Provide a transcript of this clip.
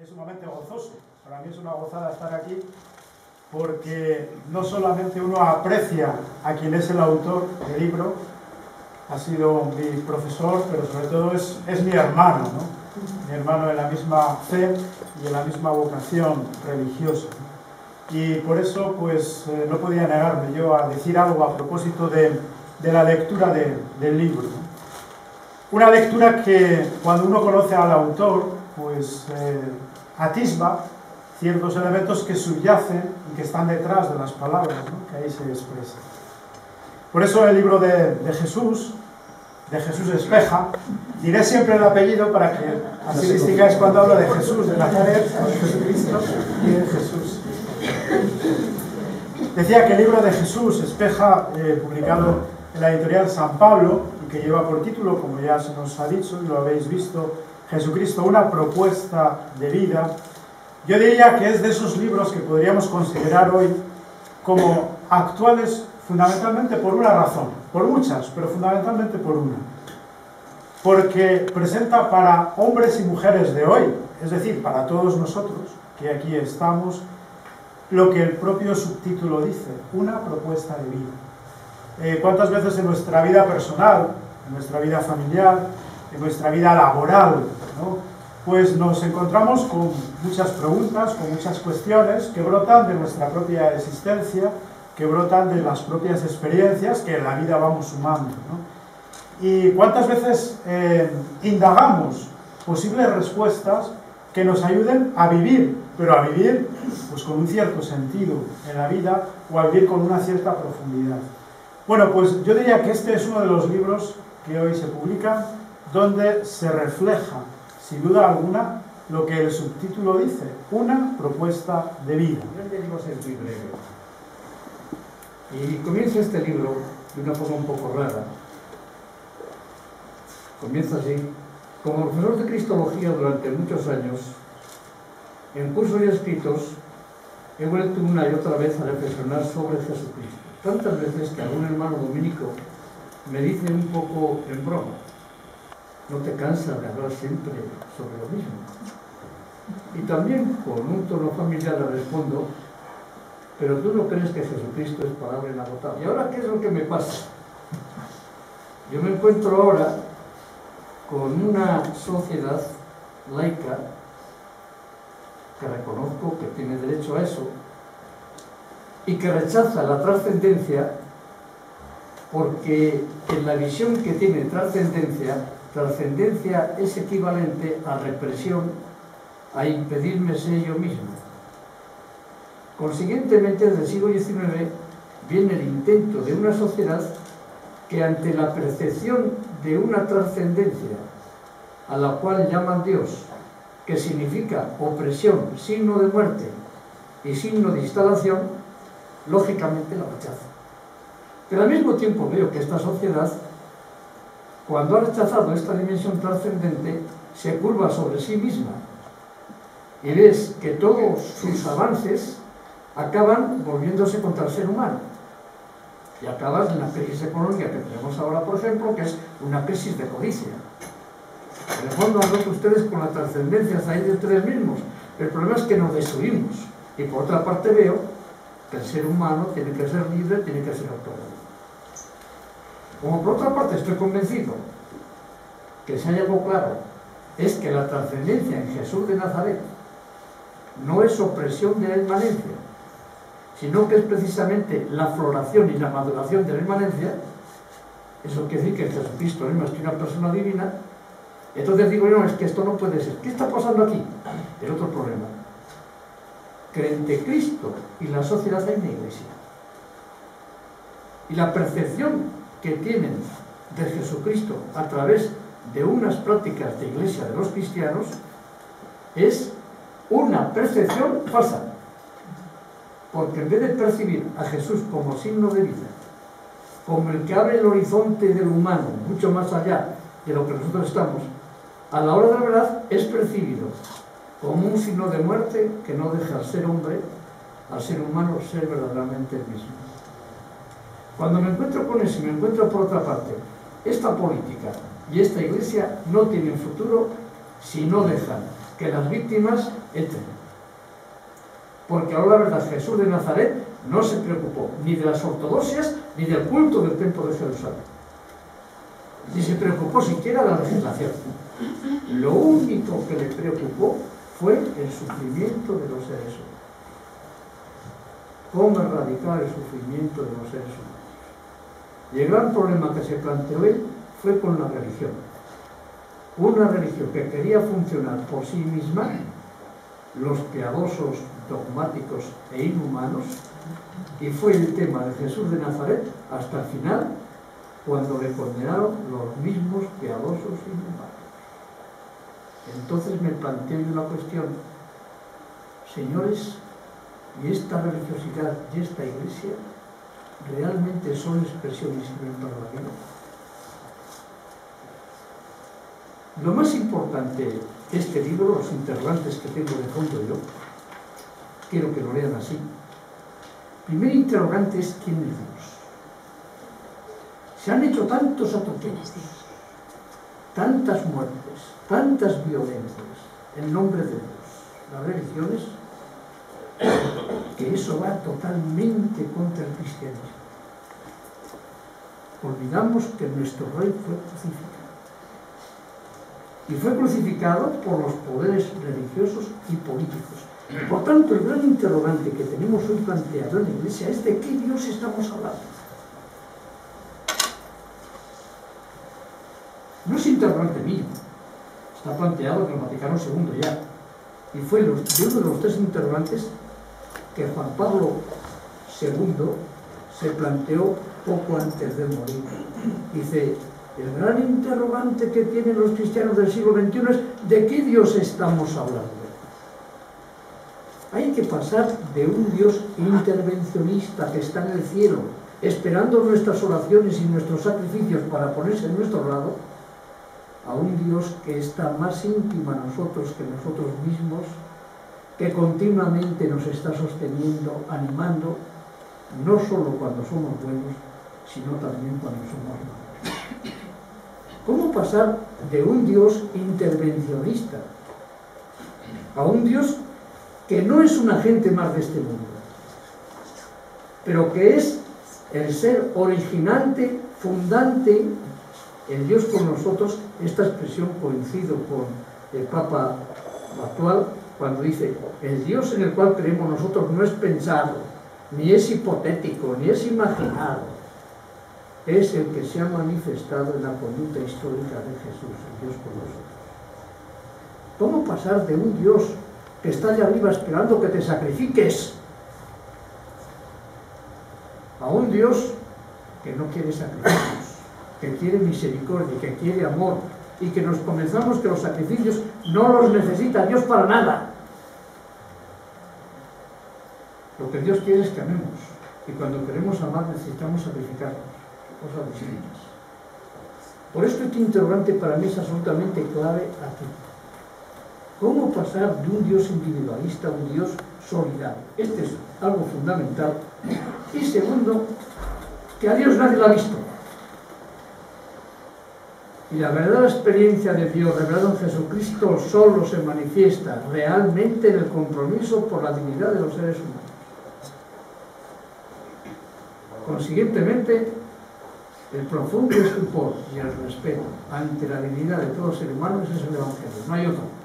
es sumamente gozoso. Para mí es una gozada estar aquí porque no solamente uno aprecia a quien es el autor del libro, ha sido mi profesor, pero sobre todo es mi hermano, ¿no? Mi hermano en la misma fe y en la misma vocación religiosa, ¿no? Y por eso pues no podía negarme yo a decir algo a propósito de la lectura del libro, ¿no? Una lectura que cuando uno conoce al autor pues atisba ciertos elementos que subyacen y que están detrás de las palabras, ¿no?, que ahí se expresan. Por eso el libro de Jesús Espeja, diré siempre el apellido para que así distingáis cuando hablo de Jesús de Nazaret, de Jesucristo y de Jesús. Decía que el libro de Jesús Espeja, publicado en la editorial San Pablo, y que lleva por título, como ya se nos ha dicho y lo habéis visto, Jesucristo, una propuesta de vida, yo diría que es de esos libros que podríamos considerar hoy como actuales fundamentalmente por una razón, por muchas, pero fundamentalmente por una. Porque presenta para hombres y mujeres de hoy, es decir, para todos nosotros que aquí estamos, lo que el propio subtítulo dice, una propuesta de vida. ¿Cuántas veces en nuestra vida personal, en nuestra vida familiar, en nuestra vida laboral, ¿no?, pues nos encontramos con muchas preguntas, con muchas cuestiones que brotan de nuestra propia existencia, que brotan de las propias experiencias que en la vida vamos sumando, ¿no? Y cuántas veces indagamos posibles respuestas que nos ayuden a vivir, pero a vivir pues con un cierto sentido en la vida o a vivir con una cierta profundidad. Bueno, pues yo diría que este es uno de los libros que hoy se publican donde se refleja, sin duda alguna, lo que el subtítulo dice, una propuesta de vida. Yo digo ser muy breve. Y comienza este libro de una forma un poco rara. Comienza así. Como profesor de Cristología durante muchos años, en cursos y escritos, he vuelto una y otra vez a reflexionar sobre Jesucristo. Tantas veces que algún hermano dominico me dice un poco en broma, no te cansas de hablar siempre sobre lo mismo. Y también con un tono familiar le respondo, pero tú no crees que Jesucristo es palabra inagotable. ¿Y ahora qué es lo que me pasa? Yo me encuentro ahora con una sociedad laica que reconozco que tiene derecho a eso y que rechaza la trascendencia porque en la visión que tiene trascendencia es equivalente a represión, a impedirme ser yo mismo. Consiguientemente, desde el siglo XIX viene el intento de una sociedad que ante la percepción de una trascendencia a la cual llaman Dios, que significa opresión, signo de muerte y signo de instalación, lógicamente la rechaza. Pero al mismo tiempo veo que esta sociedad, cuando ha rechazado esta dimensión trascendente, se curva sobre sí misma y ves que todos sus avances acaban volviéndose contra el ser humano y acabas en la crisis económica que tenemos ahora, por ejemplo, que es una crisis de codicia. En el fondo han roto ustedes con la trascendencia hacia de ustedes mismos. El problema es que nos destruimos y por otra parte veo que el ser humano tiene que ser libre, tiene que ser autónomo. Como por otra parte estoy convencido que si hay algo claro es que la trascendencia en Jesús de Nazaret no es opresión de la inmanencia, sino que es precisamente la floración y la maduración de la inmanencia. Eso quiere decir que Jesucristo no es más que una persona divina. Entonces digo, no, es que esto no puede ser. ¿Qué está pasando aquí? El otro problema, que entre Cristo y la sociedad hay una iglesia. Y la percepción que tienen de Jesucristo a través de unas prácticas de iglesia de los cristianos es una percepción falsa. Porque en vez de percibir a Jesús como signo de vida, como el que abre el horizonte del humano, mucho más allá de lo que nosotros estamos, a la hora de la verdad es percibido como un signo de muerte que no deja al ser hombre, al ser humano, ser verdaderamente el mismo. Cuando me encuentro con eso y me encuentro por otra parte, esta política y esta iglesia no tienen futuro si no dejan que las víctimas entren. Porque ahora la verdad, Jesús de Nazaret no se preocupó ni de las ortodoxias ni del culto del templo de Jerusalén. Ni se preocupó siquiera de la legislación. Lo único que le preocupó fue el sufrimiento de los seres humanos. Cómo erradicar el sufrimiento de los seres humanos. Y el gran problema que se planteó él fue con la religión. Una religión que quería funcionar por sí misma, los piadosos, dogmáticos e inhumanos, y fue el tema de Jesús de Nazaret hasta el final, cuando le condenaron los mismos piadosos e inhumanos. Entonces me planteo yo la cuestión, señores, ¿y esta religiosidad y esta iglesia realmente son expresiones y sirven para la vida? Lo más importante de este libro, los interrogantes que tengo de fondo yo, quiero que lo lean así. El primer interrogante es ¿quién es Dios? Se han hecho tantos atropellos, tantas muertes, tantas violencias en nombre de Dios, las religiones, que eso va totalmente contra el cristianismo. Olvidamos que nuestro rey fue crucificado. Y fue crucificado por los poderes religiosos y políticos. Por tanto, el gran interrogante que tenemos hoy planteado en la Iglesia es ¿de qué Dios estamos hablando? No es interrogante mío, está planteado en el Vaticano II ya. Y fue de uno de los tres interrogantes que Juan Pablo II se planteó poco antes de morir. Dice, el gran interrogante que tienen los cristianos del siglo XXI es ¿de qué Dios estamos hablando? Hay que pasar de un Dios intervencionista que está en el cielo, esperando nuestras oraciones y nuestros sacrificios para ponerse en nuestro lado, a un Dios que está más íntimo a nosotros que nosotros mismos, que continuamente nos está sosteniendo, animando, no solo cuando somos buenos, sino también cuando somos malos. ¿Cómo pasar de un Dios intervencionista a un Dios que no es un agente más de este mundo, pero que es el ser originante, fundante, el Dios con nosotros? Esta expresión coincido con el Papa actual cuando dice, el Dios en el cual creemos nosotros no es pensado, ni es hipotético, ni es imaginado, es el que se ha manifestado en la conducta histórica de Jesús, el Dios con nosotros. ¿Cómo pasar de un Dios que está allá arriba esperando que te sacrifiques a un Dios que no quiere sacrificios, que quiere misericordia, que quiere amor, y que nos convenzamos que los sacrificios no los necesita Dios para nada? Lo que Dios quiere es que amemos, y cuando queremos amar necesitamos sacrificarnos, cosas distintas. Por esto este interrogante para mí es absolutamente clave aquí. ¿Cómo pasar de un Dios individualista a un Dios solidario? Este es algo fundamental. Y segundo, que a Dios nadie lo ha visto. Y la verdadera experiencia de Dios revelada en Jesucristo solo se manifiesta realmente en el compromiso por la dignidad de los seres humanos. Consiguientemente, el profundo estupor y el respeto ante la dignidad de todo ser humano es el Evangelio, no hay otro.